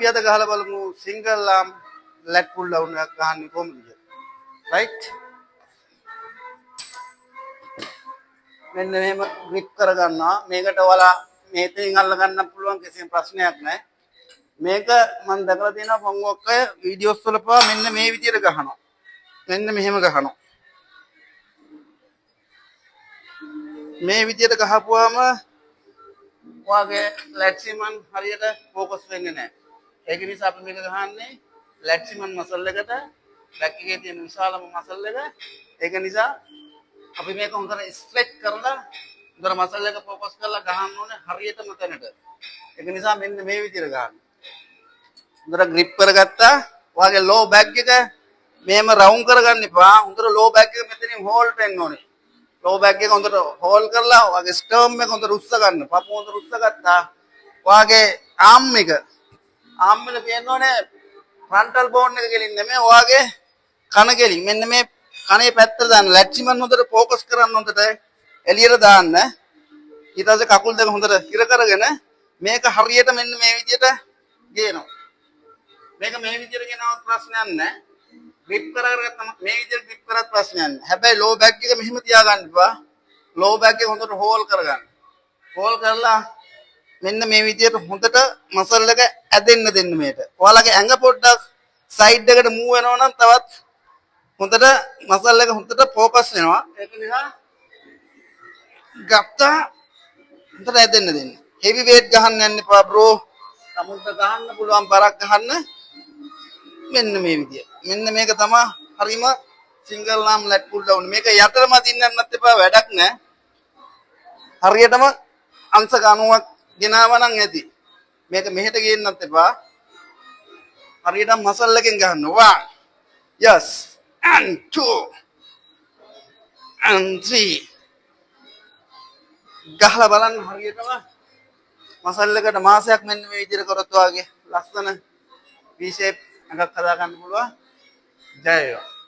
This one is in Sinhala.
අපි අද ගහලා බලමු සිංගල් ආම් ලැට් පුල් ඩවුන් එකක් ගහන්නේ කොහොමද කියලා. රයිට්. මෙන්න මෙහෙම ග්‍රිප් කරගන්නවා. මේකට ඔයාලා මේතෙන් අල්ල ගන්න පුළුවන් කිසිම ප්‍රශ්නයක් නැහැ. මේක මම දැකලා තියෙනවා පොන්ගොක්කය වීඩියෝස් වල පවා මෙන්න මේ විදිහට ගහනවා. මෙන්න මෙහෙම ගහනවා. මේ විදිහට ගහපුවාම ඔයාගේ ලැට්සිමන් හරියට ફોකස් වෙන්නේ නැහැ. ඒක නිසා අපි මේක ගහන්නේ ලැට්සිමන් මසල් එකට බැක් එකේ තියෙන විශාලම මසල් එක. ඒක නිසා අපි මේක හොඳට ස්ට්‍රෙච් කරලා හොඳට මසල් එක ફોකස් කරලා ගහන්න ඕනේ හරියටම තැනට. ඒක නිසා මෙන්න මේ විදිහට ගහන්න. හොඳට grip කරගත්තා. ඔයාගේ low back එක මෙහෙම රවුන්ඩ් කරගන්න එපා. හොඳට low back එක මෙතනින් හෝල්ඩ් වෙන්න ඕනේ. low back එක හොඳට හෝල්ඩ් කරලා ඔයාගේ ස්ටර්ම් එක හොඳට උස්ස ගන්න. පපුව හොඳට උස්ස ගත්තා. ඔයාගේ ආම් එක පේන්න ඕනේ ෆ්‍රන්ටල් බෝන් එක ගෙලින් නෙමෙයි ඔයාගේ කන ගෙලින්. මෙන්න මේ කනේ පැත්තට දාන්න. ලැට්සිමන් හොඳට ફોකස් කරන්න හොඳට එළියට දාන්න. ඊට පස්සේ කකුල් දෙක හොඳට හිර කරගෙන මේක හරියට මෙන්න මේ විදිහට ගේනවා. මේක මේ විදිහට ගෙනවත් ප්‍රශ්නයක් නැහැ. grip කරගත්තම මේ විදිහට grip කරත් ප්‍රශ්නයක් නැහැ. හැබැයි low back එක මෙහෙම තියාගන්න එපා. low back එක හොඳට හෝල් කරගන්න. හෝල් කරලා මෙන්න මේ විදිහට හොඳට මසල් එක ඇදෙන්න දෙන්න මේකට. ඔයාලගේ ඇඟ පොඩ්ඩක් සයිඩ් එකට මූව් වෙනවා නම් තවත් හොඳට මසල් එක හොඳට ફોකස් වෙනවා. ඒක නිසා ගත්තා හොඳට ඇදෙන්න දෙන්න. හෙවි වේට් ගහන්න යන්න එපා බ්‍රෝ. සමුද්ද ගහන්න පුළුවන් බරක් ගහන්න. මෙන්න මේ විදිය. මෙන්න මේක තමයි හරිම සිංගල් ආම් ලැට් පුල් ඩවුන්. මේක යතරම අදින්න යන්නත් එපා වැඩක් නැහැ. හරියටම අංශ 90ක් ගෙනාවා නම් ඇති. මේක මෙහෙට ගේන්නත් එපා. හරියටම මසල් එකෙන් ගන්න. 1 yes and 2 and 3 ගහලා බලන්න හරියටම මසල් එකට මාසයක් මෙන්න මේ විදිහට කරොත් වාගේ ලස්සන V shape එකක් හදා ගන්න පුළුවන්. ජය වේවා.